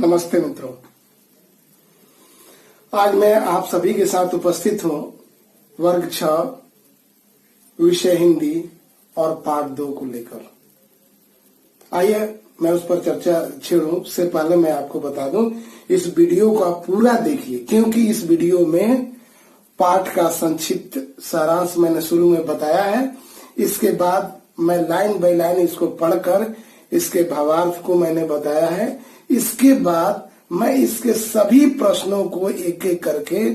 नमस्ते मित्रों, आज मैं आप सभी के साथ उपस्थित हूं वर्ग 6 विषय हिंदी और पाठ 2 को लेकर। आइए मैं उस पर चर्चा छेड़ूं। उससे पहले मैं आपको बता दूं, इस वीडियो को आप पूरा देखिए, क्योंकि इस वीडियो में पाठ का संक्षिप्त सारांश मैंने शुरू में बताया है। इसके बाद मैं लाइन बाय लाइन इसको पढ़कर इसके भावार्थ को मैंने बताया है। इसके बाद मैं इसके सभी प्रश्नों को एक एक करके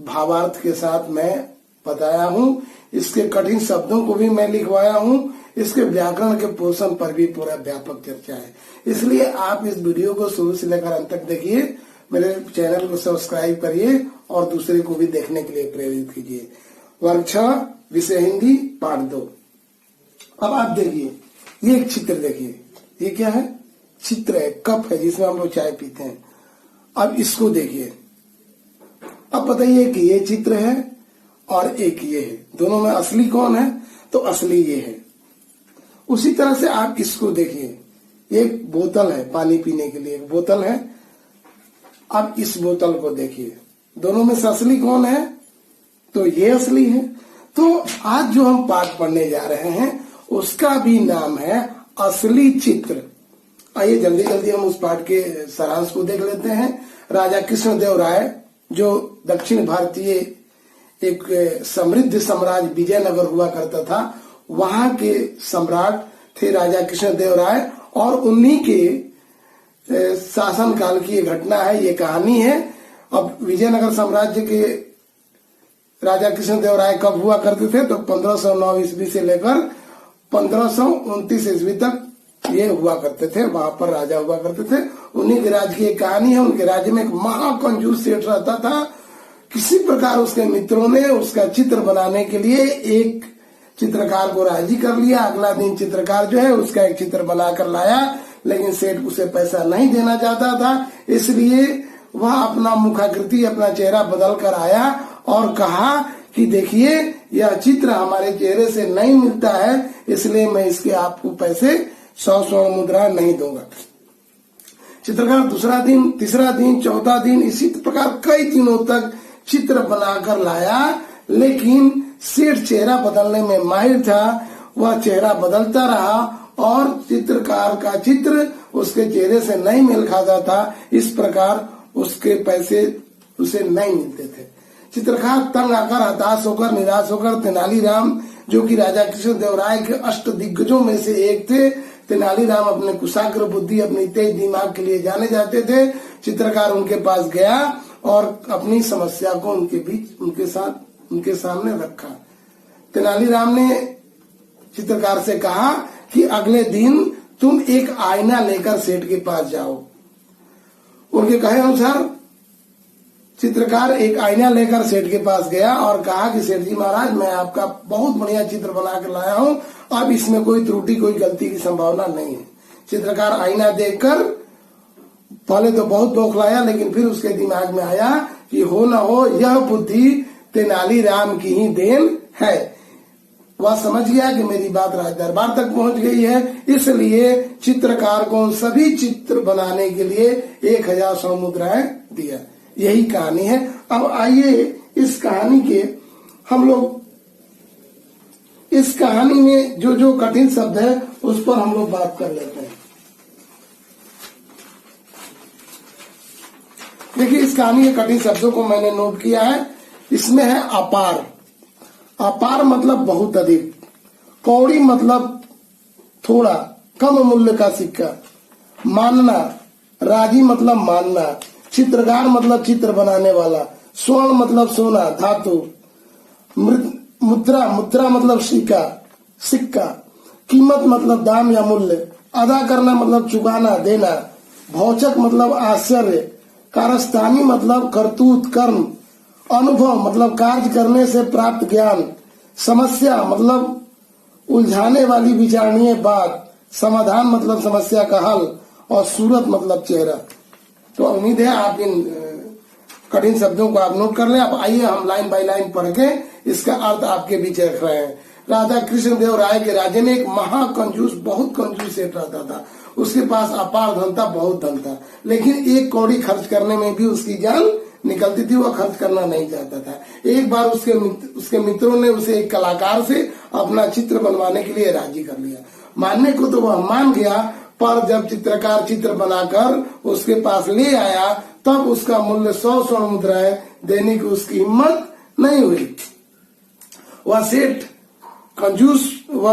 भावार्थ के साथ मैं बताया हूं। इसके कठिन शब्दों को भी मैं लिखवाया हूं। इसके व्याकरण के पोषण पर भी पूरा व्यापक चर्चा है। इसलिए आप इस वीडियो को शुरू से लेकर अंत तक देखिए। मेरे चैनल को सब्सक्राइब करिए और दूसरे को भी देखने के लिए प्रेरित कीजिए। वर्ग 6 विषय हिंदी पाठ 2। अब आप देखिए, ये एक चित्र देखिए। ये क्या है? चित्र है, कप है जिसमें हम लोग चाय पीते हैं। अब इसको देखिए। अब बताइए कि ये चित्र है और एक ये है, दोनों में असली कौन है? तो असली ये है। उसी तरह से आप इसको देखिए, एक बोतल है, पानी पीने के लिए एक बोतल है। अब इस बोतल को देखिए, दोनों में से असली कौन है? तो ये असली है। तो आज जो हम पाठ पढ़ने जा रहे हैं उसका भी नाम है असली चित्र। आइए जल्दी जल्दी हम उस पाठ के सारांश को देख लेते हैं। राजा कृष्णदेव राय, जो दक्षिण भारतीय एक समृद्ध साम्राज्य विजयनगर हुआ करता था, वहां के सम्राट थे राजा कृष्णदेव राय। और उन्हीं के शासन काल की ये घटना है, ये कहानी है। अब विजयनगर साम्राज्य के राजा कृष्णदेव राय कब हुआ करते थे? तो 1509 ईस्वी से लेकर 1529 ईस्वी तक ये हुआ करते थे। वहां पर राजा हुआ करते थे। उन्हीं के राज्य की एक कहानी है। उनके राज्य में एक महाकंजूस सेठ रहता था। किसी प्रकार उसके मित्रों ने उसका चित्र बनाने के लिए एक चित्रकार को राजी कर लिया। अगला दिन चित्रकार जो है उसका एक चित्र बनाकर लाया, लेकिन सेठ उसे पैसा नहीं देना चाहता था। इसलिए वह अपना मुखाकृति, अपना चेहरा बदल कर आया और कहा कि देखिए, यह चित्र हमारे चेहरे से नहीं मिलता है, इसलिए मैं इसके आपको पैसे 100 स्वर्ण मुद्रा नहीं दूंगा। चित्रकार दूसरा दिन, तीसरा दिन, चौथा दिन, इसी प्रकार कई दिनों तक चित्र बनाकर लाया, लेकिन सेठ चेहरा बदलने में माहिर था। वह चेहरा बदलता रहा और चित्रकार का चित्र उसके चेहरे से नहीं मेल खाता था। इस प्रकार उसके पैसे उसे नहीं मिलते थे। चित्रकार तंग आकर, हताश होकर, निराश होकर तेनालीराम, जो कि राजा कृष्णदेव राय के अष्ट दिग्गजों में से एक थे, तेनालीराम अपने कुशाग्र बुद्धि, अपनी तेज दिमाग के लिए जाने जाते थे। चित्रकार उनके पास गया और अपनी समस्या को उनके सामने रखा। तेनालीराम ने चित्रकार से कहा कि अगले दिन तुम एक आईना लेकर सेठ के पास जाओ। उनके कहे अनुसार चित्रकार एक आईना लेकर सेठ के पास गया और कहा कि सेठ जी महाराज, मैं आपका बहुत बढ़िया चित्र बनाकर लाया हूँ। अब इसमें कोई त्रुटि, कोई गलती की संभावना नहीं है। चित्रकार आईना देखकर पहले तो बहुत बौखलाया, लेकिन फिर उसके दिमाग में आया कि हो न हो यह बुद्धि तेनालीराम की ही देन है। वह समझ गया कि मेरी बात राज दरबार तक पहुंच गई है, इसलिए चित्रकार को सभी चित्र बनाने के लिए 1000 स्वर्ण मुद्राएं दिया। यही कहानी है। अब आइए इस कहानी के हम लोग, इस कहानी में जो जो कठिन शब्द है उस पर हम लोग बात कर लेते हैं। देखिए, इस कहानी के कठिन शब्दों को मैंने नोट किया है। इसमें है अपार। अपार मतलब बहुत अधिक। कौड़ी मतलब थोड़ा, कम मूल्य का सिक्का। मानना, राजी मतलब मानना। चित्रकार मतलब चित्र बनाने वाला। स्वर्ण मतलब सोना, धातु। मुद्रा, मुद्रा मतलब सिक्का। कीमत मतलब दाम या मूल्य। अदा करना मतलब चुकाना, देना। भौचक मतलब आश्चर्य। कारस्तानी मतलब करतूत, कर्म। अनुभव मतलब कार्य करने से प्राप्त ज्ञान। समस्या मतलब उलझाने वाली विचारणीय बात। समाधान मतलब समस्या का हल। और सूरत मतलब चेहरा। तो उम्मीद है आप इन कठिन शब्दों को आप नोट कर लें। अब आइए हम लाइन बाय लाइन पढ़ के इसका अर्थ आपके बीच रख रहे हैं। राजा कृष्णदेव राय के राज्य में एक महाकंजूस, बहुत कंजूस सेठ रहता था। उसके पास अपार धन था, बहुत धन था, लेकिन एक कौड़ी खर्च करने में भी उसकी जान निकलती थी। वह खर्च करना नहीं चाहता था। एक बार उसके मित्रों ने उसे एक कलाकार से अपना चित्र बनवाने के लिए राजी कर लिया। मानने को तो वह मान गया, पर जब चित्रकार चित्र बनाकर उसके पास ले आया तब उसका मूल्य 100 स्वर्ण मुद्राएं देने की उसकी हिम्मत नहीं हुई। वह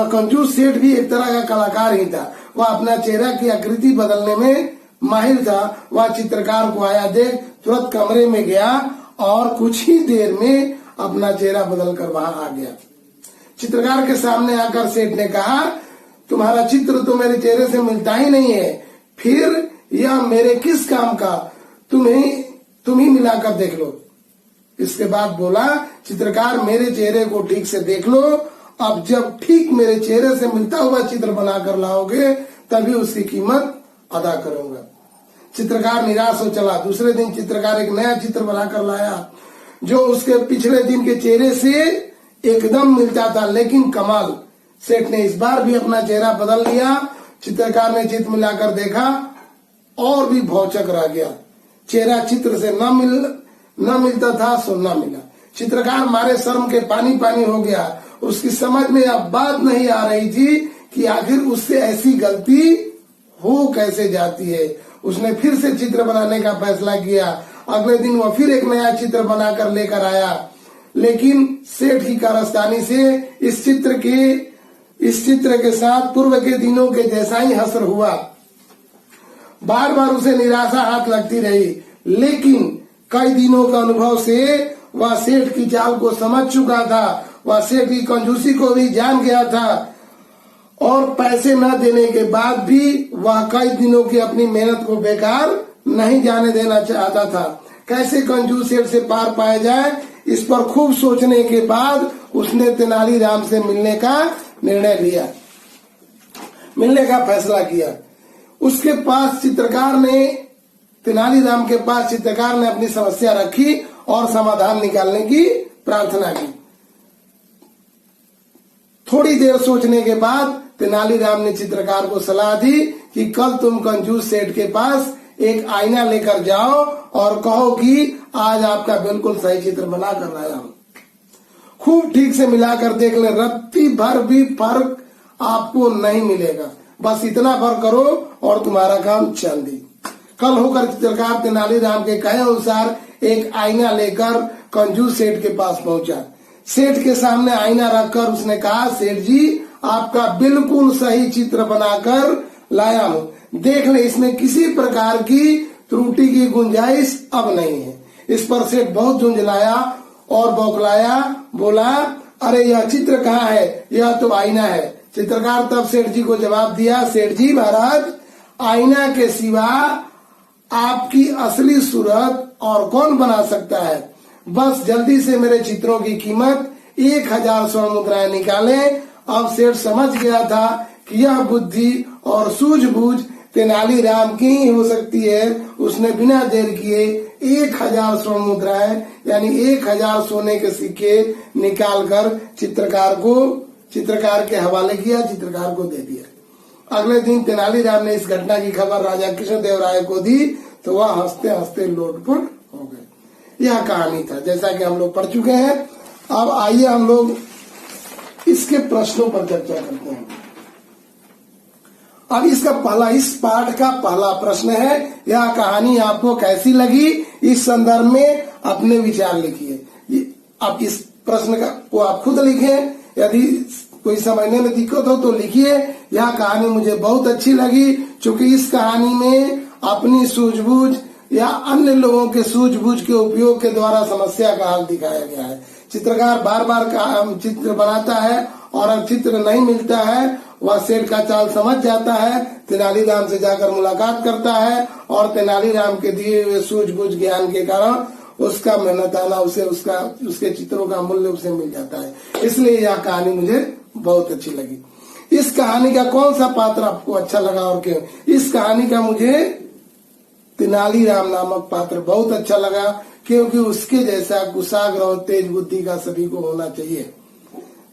कंजूस सेठ भी एक तरह का कलाकार ही था। वह अपना चेहरा की आकृति बदलने में माहिर था। वह चित्रकार को आया देख तुरंत कमरे में गया और कुछ ही देर में अपना चेहरा बदलकर वहां आ गया। चित्रकार के सामने आकर सेठ ने कहा, तुम्हारा चित्र तो मेरे चेहरे से मिलता ही नहीं है, फिर यह मेरे किस काम का? तुम ही मिलाकर देख लो। इसके बाद बोला, चित्रकार मेरे चेहरे को ठीक से देख लो। अब जब ठीक मेरे चेहरे से मिलता हुआ चित्र बनाकर लाओगे तभी उसकी कीमत अदा करूंगा। चित्रकार निराश हो चला। दूसरे दिन चित्रकार एक नया चित्र बनाकर लाया जो उसके पिछले दिन के चेहरे से एकदम मिलता था, लेकिन कमाल, सेठ ने इस बार भी अपना चेहरा बदल लिया। चित्रकार ने चित्र मिलाकर देखा और भी भौचक रह गया। चेहरा चित्र से न मिलता था, सो न मिला। चित्रकार मारे शर्म के पानी पानी हो गया। उसकी समझ में अब बात नहीं आ रही थी कि आखिर उससे ऐसी गलती हो कैसे जाती है। उसने फिर से चित्र बनाने का फैसला किया। अगले दिन वह फिर एक नया चित्र बनाकर लेकर आया, लेकिन सेठ की कारस्तानी से इस चित्र के साथ पूर्व के दिनों के जैसा ही हसर हुआ। बार बार उसे निराशा हाथ लगती रही, लेकिन कई दिनों के अनुभव से वह सेठ की चाल को समझ चुका था। वह सेठ की कंजूसी को भी जान गया था और पैसे न देने के बाद भी वह कई दिनों की अपनी मेहनत को बेकार नहीं जाने देना चाहता था। कैसे कंजूस सेठ से पार पाया जाए, इस पर खूब सोचने के बाद उसने तेनालीराम से मिलने का फैसला किया। उसके पास तेनालीराम के पास चित्रकार ने अपनी समस्या रखी और समाधान निकालने की प्रार्थना की। थोड़ी देर सोचने के बाद तेनालीराम ने चित्रकार को सलाह दी कि कल तुम कंजूस सेठ के पास एक आईना लेकर जाओ और कहो कि आज आपका बिल्कुल सही चित्र बना कर लाया हूं। खूब ठीक से मिलाकर देख ले, रत्ती भर भी फर्क आपको नहीं मिलेगा। बस इतना फर्क करो और तुम्हारा काम चांदी। कल होकर चित्रकार तेनालीराम के कहे अनुसार एक आईना लेकर कंजूस सेठ के पास पहुंचा। सेठ के सामने आईना रखकर उसने कहा, सेठ जी, आपका बिल्कुल सही चित्र बनाकर लाया हूं। देख ले, इसमें किसी प्रकार की त्रुटि की गुंजाइश अब नहीं है। इस पर सेठ बहुत झुंझलाया और बौखलाया, बोला, अरे यह चित्र कहाँ है? यह तो आईना है। चित्रकार तब सेठ जी को जवाब दिया, सेठ जी महाराज, आईना के सिवा आपकी असली सूरत और कौन बना सकता है? बस जल्दी से मेरे चित्रों की कीमत 1000 स्वर्ण मुद्राएं निकालें। अब सेठ समझ गया था कि यह बुद्धि और सूझबूझ तेनालीराम की ही हो सकती है। उसने बिना देर किए 1000 स्वर्ण मुद्राएं यानी 1000 सोने के सिक्के निकालकर चित्रकार के हवाले किया, चित्रकार को दे दिया। अगले दिन तेनालीराम ने इस घटना की खबर राजा कृष्णदेव राय को दी तो वह हंसते हंसते लोटपोट हो गए। यह कहानी था, जैसा कि हम लोग पढ़ चुके हैं। अब आइए हम लोग इसके प्रश्नों पर चर्चा करते हैं। अब इस पाठ का पहला प्रश्न है, यह कहानी आपको कैसी लगी? इस संदर्भ में अपने विचार लिखिए। अब इस प्रश्न को आप खुद लिखें। यदि कोई समझने में दिक्कत हो तो लिखिए, यह कहानी मुझे बहुत अच्छी लगी, क्योंकि इस कहानी में अपनी सूझबूझ या अन्य लोगों के सूझबूझ के उपयोग के द्वारा समस्या का हल दिखाया गया है। चित्रकार बार बार चित्र बनाता है और अब चित्र नहीं मिलता है, वह सेठ का चाल समझ जाता है, तेनालीराम से जाकर मुलाकात करता है और तेनालीराम के दिए हुए सूझबूझ ज्ञान के कारण उसका मेहनताना उसके चित्रों का मूल्य उसे मिल जाता है। इसलिए यह कहानी मुझे बहुत अच्छी लगी। इस कहानी का कौन सा पात्र आपको अच्छा लगा और क्यों? इस कहानी का मुझे तेनालीराम नामक पात्र बहुत अच्छा लगा, क्योंकि उसके जैसा कुशाग्र और तेज बुद्धि का सभी को होना चाहिए।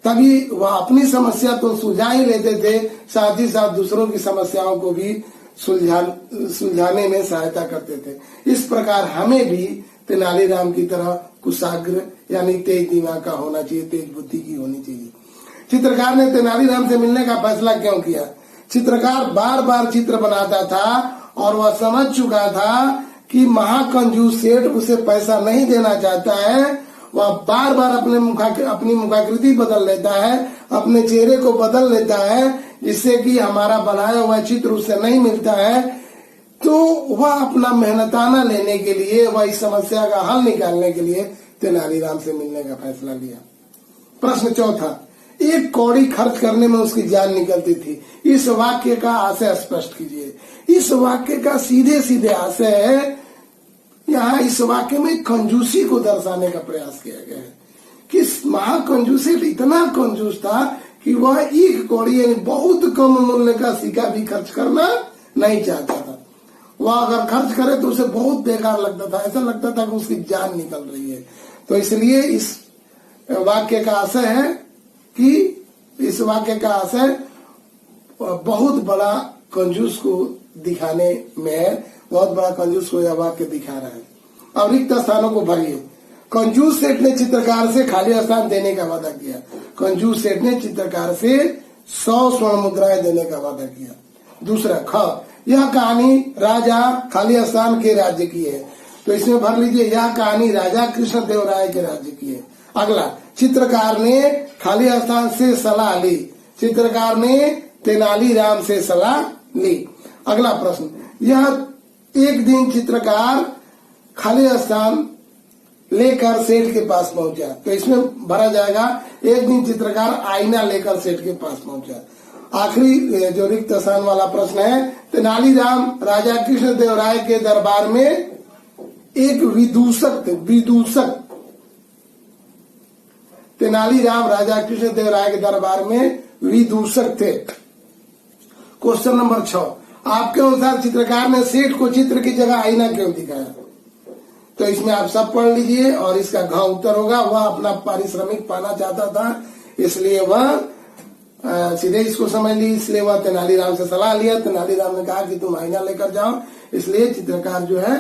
तभी वह अपनी समस्या तो सुलझा ही लेते थे, साथ ही साथ दूसरों की समस्याओं को भी सुलझाने में सहायता करते थे। इस प्रकार हमें भी तेनालीराम की तरह कुशाग्र यानी तेज दिमाग का होना चाहिए, तेज बुद्धि की होनी चाहिए। चित्रकार ने तेनालीराम से मिलने का फैसला क्यों किया? चित्रकार बार बार चित्र बनाता था और वह समझ चुका था कि महाकंजूस सेठ उसे पैसा नहीं देना चाहता है। वह बार बार अपनी मुखाकृति बदल लेता है, अपने चेहरे को बदल लेता है, जिससे कि हमारा बनाया हुआ चित्र उसे नहीं मिलता है। तो वह अपना मेहनताना लेने के लिए, वह इस समस्या का हल निकालने के लिए तेनालीराम से मिलने का फैसला लिया। प्रश्न चौथा, एक कौड़ी खर्च करने में उसकी जान निकलती थी। इस वाक्य का आशय स्पष्ट कीजिए। इस वाक्य का सीधे सीधे आशय है, यहाँ इस वाक्य में कंजूसी को दर्शाने का प्रयास किया गया है कि महाकंजूसी इतना कंजूस था कि वह एक कौड़ी यानी बहुत कम मूल्य का सिक्का भी खर्च करना नहीं चाहता था। वह अगर खर्च करे तो उसे बहुत बेकार लगता था, ऐसा लगता था कि उसकी जान निकल रही है। तो इसलिए इस वाक्य का आशय है कि इस वाक्य का आशय बहुत बड़ा कंजूस को दिखाने में है, बहुत बड़ा कंजूस को यह वाक्य दिखा रहा है। अब रिक्त स्थानों को भरिए। कंजूस सेठ ने चित्रकार से खाली स्थान देने का वादा किया। कंजूस सेठ ने चित्रकार से 100 स्वर्ण मुद्राएं देने का वादा किया। दूसरा, ख, यह कहानी राजा खाली स्थान के राज्य की है। तो इसमें भर लीजिए, यह कहानी राजा कृष्णदेव राय के राज्य की है। अगला, चित्रकार ने खाली स्थान से सलाह ली। चित्रकार ने तेनालीराम से सलाह ली। अगला प्रश्न, यह एक दिन चित्रकार खाली स्थान लेकर सेठ के पास पहुंचा। तो इसमें भरा जाएगा, एक दिन चित्रकार आईना लेकर सेठ के पास पहुंचा। आखिरी जो रिक्त स्थान वाला प्रश्न है, तेनालीराम राजा कृष्णदेव राय के दरबार में एक विदूषक थे। विदूषक, तेनालीराम राजा कृष्णदेव राय के दरबार में विदूषक थे। क्वेश्चन नंबर 6, आपके अनुसार चित्रकार ने सेठ को चित्र की जगह आईना क्यों दिखाया? तो इसमें आप सब पढ़ लीजिए और इसका घ उत्तर होगा। वह अपना पारिश्रमिक पाना चाहता था, इसलिए वह सीधे इसको समझ ली, इसलिए वह तेनालीराम से सलाह लिया। तेनालीराम ने कहा कि तुम आईना लेकर जाओ, इसलिए चित्रकार जो है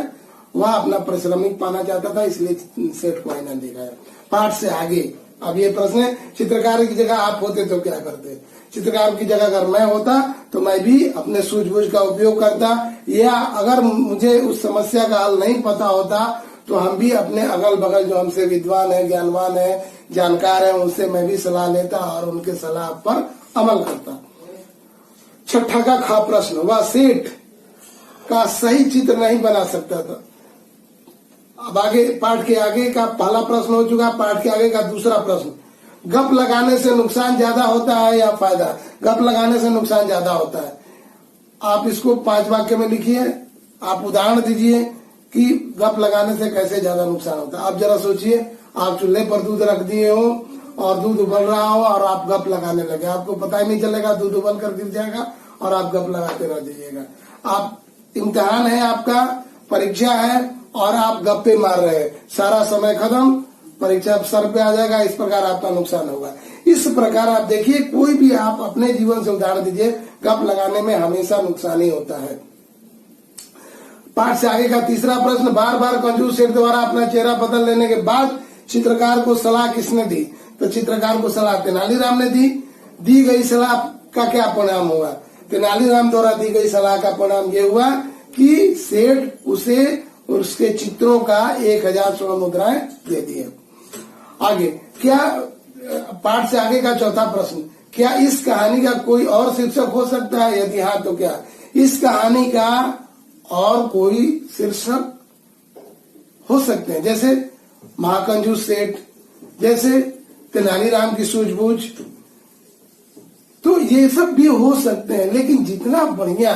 वह अपना पारिश्रमिक पाना चाहता था, इसलिए सेठ को आईना दिखाया। पाठ से आगे अब ये प्रश्न है, चित्रकार की जगह आप होते तो क्या करते? चित्रकार की जगह अगर मैं होता तो मैं भी अपने सूझबूझ का उपयोग करता, या अगर मुझे उस समस्या का हल नहीं पता होता तो हम भी अपने अगल बगल जो हमसे विद्वान है, ज्ञानवान है, जानकार है, उनसे मैं भी सलाह लेता और उनके सलाह पर अमल करता। छठा का खा प्रश्न, वह सेठ का सही चित्र नहीं बना सकता था। अब आगे पाठ के आगे का पहला प्रश्न हो चुका, पाठ के आगे का दूसरा प्रश्न, गप लगाने से नुकसान ज्यादा होता है या फायदा? गप लगाने से नुकसान ज्यादा होता है। आप इसको 5 वाक्य में लिखिए, आप उदाहरण दीजिए कि गप लगाने से कैसे ज्यादा नुकसान होता है। आप जरा सोचिए, आप चूल्हे पर दूध रख दिए हो और दूध उबल रहा हो और आप गप लगाने लगे, आपको पता ही नहीं चलेगा, दूध उबल कर गिर जाएगा और आप गप लगाते रह जाइएगा। आप इम्तिहान है, आपका परीक्षा है और आप गप्पे मार रहे हैं, सारा समय खत्म, परीक्षा सर पे आ जाएगा, इस प्रकार आपका नुकसान होगा। इस प्रकार आप देखिए, कोई भी आप अपने जीवन से उदाहरण दीजिए, गप लगाने में हमेशा नुकसान ही होता है। पाठ से आगे का तीसरा प्रश्न, बार बार कंजूस सेठ द्वारा अपना चेहरा बदल लेने के बाद चित्रकार को सलाह किसने दी? तो चित्रकार को सलाह तेनालीराम ने दी। दी गई सलाह का क्या परिणाम हुआ? तेनालीराम द्वारा दी गई सलाह का परिणाम ये हुआ कि सेठ उसे उसके चित्रों का 1000 स्वर्ण मुद्राएं दे दिए। आगे क्या, पाठ से आगे का चौथा प्रश्न, क्या इस कहानी का कोई और शीर्षक हो सकता है? यदि हाँ तो क्या? इस कहानी का और कोई शीर्षक हो सकते हैं, जैसे महाकंजूस सेठ, जैसे तेनालीराम की सूझबूझ, तो ये सब भी हो सकते हैं। लेकिन जितना बढ़िया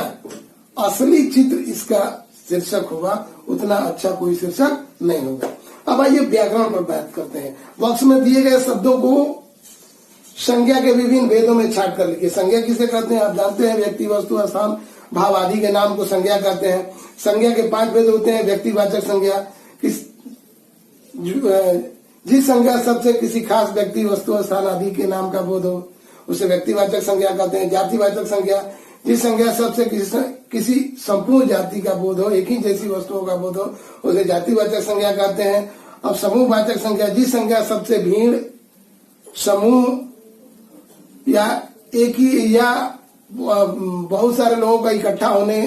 असली चित्र इसका शीर्षक होगा उतना अच्छा कोई शीर्षक नहीं होगा। अब आइए व्याकरण पर बात करते हैं। बॉक्स में दिए गए शब्दों को संज्ञा के विभिन्न भेदों में छाट कर लिखिए। संज्ञा किसे कहते हैं? आप जानते हैं, व्यक्ति, वस्तु, स्थान, भाव आदि के नाम को संज्ञा कहते हैं। संज्ञा के 5 भेद होते हैं। व्यक्तिवाचक संज्ञा, जिस संज्ञा सबसे किसी खास व्यक्ति, वस्तु, स्थान आदि के नाम का बोध हो उसे व्यक्तिवाचक संज्ञा कहते हैं। जातिवाचक संज्ञा, जिस संज्ञा शब्द से किसी संपूर्ण जाति का बोध हो, एक ही जैसी वस्तुओं का बोध हो, उसे जातिवाचक संज्ञा कहते हैं। अब समूहवाचक संज्ञा, जिस संज्ञा शब्द से भीड़, समूह या एक ही या बहुत सारे लोगों का इकट्ठा होने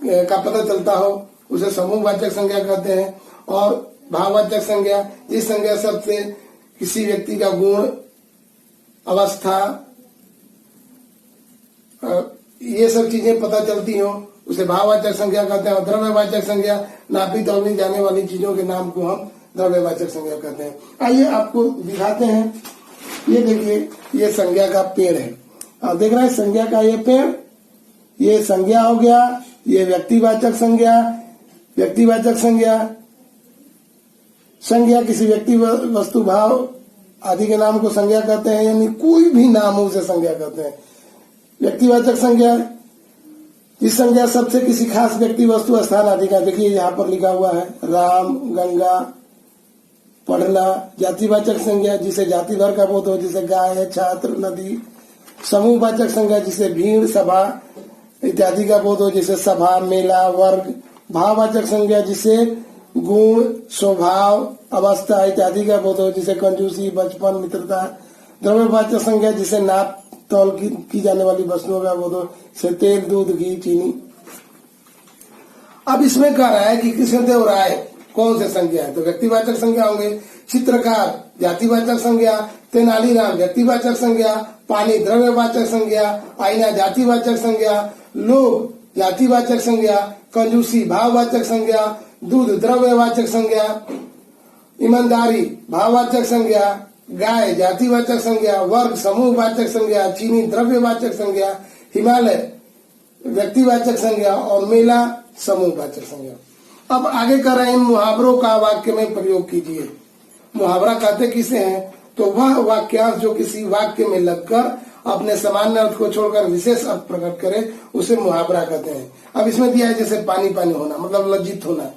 का पता चलता हो, उसे समूहवाचक संज्ञा कहते हैं। और भाववाचक संज्ञा, जिस संज्ञा शब्द से किसी व्यक्ति का गुण, अवस्था, ये सब चीजें पता चलती हो, उसे भाववाचक संज्ञा कहते हैं। और द्रव्यवाचक संज्ञा, नापी तौली जाने वाली चीजों के नाम को हम द्रव्यवाचक संज्ञा कहते हैं। आइए आपको दिखाते हैं। ये देखिए, ये संज्ञा का पेड़ है। आप देख रहे हैं संज्ञा का ये पेड़, ये संज्ञा हो गया। ये व्यक्तिवाचक संज्ञा, व्यक्तिवाचक संज्ञा, संज्ञा किसी व्यक्ति, वस्तु, भाव आदि के नाम को संज्ञा कहते हैं, यानी कोई भी नाम हो उसे संज्ञा कहते हैं। व्यक्तिवाचक संज्ञा, जिस संज्ञा शब्द से किसी खास व्यक्ति, वस्तु, स्थान आदि का, देखिए यहाँ पर लिखा हुआ है राम, गंगा, पढ़ना। जातिवाचक संज्ञा, जिसे जाति भर का बोध हो, जिसे गाय, छात्र, नदी। समूहवाचक संज्ञा, जिसे भीड़, सभा इत्यादि का बोध हो, जैसे सभा, मेला, वर्ग। भाववाचक संज्ञा, जिसे गुण, स्वभाव, अवस्था इत्यादि का बोध हो, जिसे कंजूसी, बचपन, मित्रता। द्रव्यवाचक संज्ञा, जिसे नाप तौल की जाने वाली वस्तुओं का बोध हो, जैसे तेल, दूध, घी, चीनी। अब इसमें कह रहा है कि कृष्णदेव राय कौन से संज्ञा है, तो व्यक्तिवाचक संज्ञा होंगे। चित्रकार जातिवाचक संज्ञा, तेनालीराम व्यक्तिवाचक संज्ञा, पानी द्रव्यवाचक संज्ञा, आईना जातिवाचक संज्ञा, लोग जातिवाचक संज्ञा, कंजूसी भाववाचक संज्ञा, दूध द्रव्यवाचक संज्ञा, ईमानदारी भाववाचक संज्ञा, गाय जातिवाचक संज्ञा, वर्ग समूहवाचक संज्ञा, चीनी द्रव्यवाचक संज्ञा, हिमालय व्यक्तिवाचक संज्ञा और मेला समूहवाचक संज्ञा। अब आगे कर रहे हैं, मुहावरों का वाक्य में प्रयोग कीजिए। मुहावरा कहते किसे हैं, तो वह वाक्यांश जो किसी वाक्य में लगकर अपने सामान्य अर्थ को छोड़कर विशेष अर्थ प्रकट करे, उसे मुहावरा कहते हैं। अब इसमें दिया है जैसे पानी पानी होना, मतलब लज्जित होना।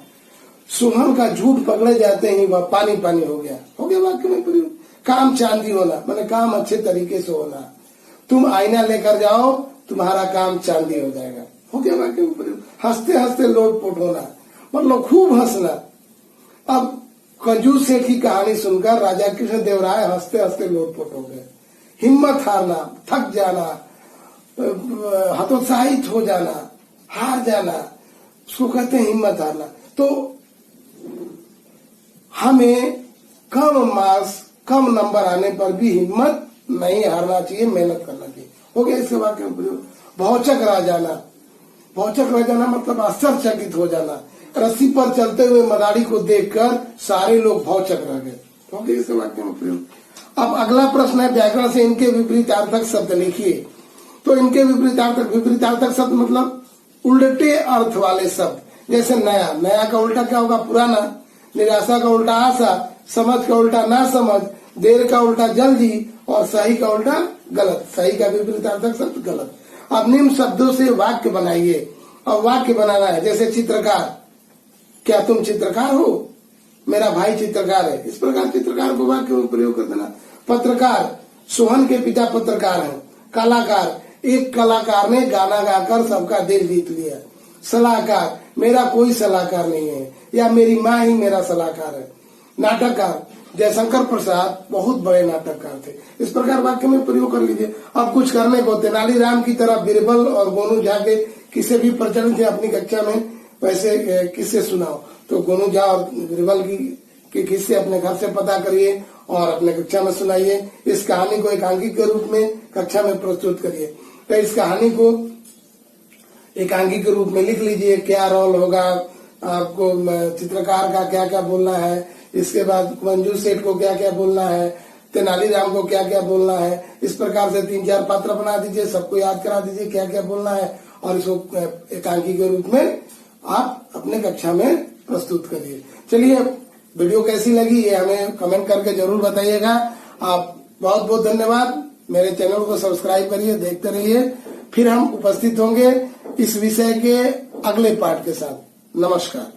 सोहन का झूठ पकड़े जाते ही वह पानी पानी हो गया वाक्य में प्रयोग। काम चांदी होना, मैंने काम अच्छे तरीके से होना। तुम आईना लेकर जाओ, तुम्हारा काम चांदी हो जाएगा, हो गया वाक्य में प्रयोग। हंसते हंसते लोटपोट होना, मतलब खूब हंसना। अब कंजूस सेठ की कहानी सुनकर राजा कृष्णदेव राय हंसते हंसते लोटपोट हो गए। हिम्मत हारना, थक जाना, हतोत्साहित हो जाना, हार जाना, उसको कहते हैं हिम्मत हारना। तो हमें कम मार्क्स, कम नंबर आने पर भी हिम्मत नहीं हारना चाहिए, मेहनत करना चाहिए। हो गया इसके वाक्य में प्रयोग। भौचक रह जाना, भौचक रह जाना मतलब आश्चर्यचकित हो जाना। रस्सी पर चलते हुए मदारी को देखकर सारे लोग भौचक रह गए, हो गया इसके वाक्य में प्रयोग। अब अगला प्रश्न है, व्याकरण से इनके विपरीतार्थक शब्द लिखिए। तो इनके विपरीतार्थक शब्द मतलब उल्टे अर्थ वाले शब्द, जैसे नया, नया का उल्टा क्या होगा, पुराना। निराशा का उल्टा आशा, समझ का उल्टा ना समझ, देर का उल्टा जल्दी और सही का उल्टा गलत। सही का विपरीतार्थक शब्द गलत। अब निम्न शब्दों से वाक्य बनाइए। अब वाक्य बनाना है, जैसे चित्रकार, क्या तुम चित्रकार हो, मेरा भाई चित्रकार है, इस प्रकार चित्रकार को वाक्य में प्रयोग कर देना। पत्रकार, सोहन के पिता पत्रकार हैं। कलाकार, एक कलाकार ने गाना गाकर सबका दिल जीत लिया। सलाहकार, मेरा कोई सलाहकार नहीं है, या मेरी माँ ही मेरा सलाहकार है। नाटककार, जयशंकर प्रसाद बहुत बड़े नाटककार थे। इस प्रकार वाक्य में प्रयोग कर लीजिए। अब कुछ करने को, तेनालीराम की तरह बीरबल और गोनू झा के किसी भी प्रचलित थे अपनी कक्षा में, वैसे किस्से सुनाओ। तो गोनू झा और बीरबल के किस्से अपने घर से पता करिए और अपने कक्षा में सुनाइए। इस कहानी को एकांकी के रूप में कक्षा में प्रस्तुत करिए। तो इस कहानी को एकांकी के रूप में लिख लीजिए, क्या रोल होगा आपको, चित्रकार का क्या क्या बोलना है, इसके बाद कंजूस सेठ को क्या क्या बोलना है, तेनालीराम को क्या क्या बोलना है। इस प्रकार से 3-4 पात्र बना दीजिए, सबको याद करा दीजिए क्या क्या बोलना है और इसको एकांकी के रूप में आप अपने कक्षा में प्रस्तुत करिए। चलिए, वीडियो कैसी लगी ये हमें कमेंट करके जरूर बताइएगा। आप बहुत बहुत धन्यवाद। मेरे चैनल को सब्सक्राइब करिए, देखते रहिए। फिर हम उपस्थित होंगे इस विषय के अगले पाठ के साथ। नमस्कार।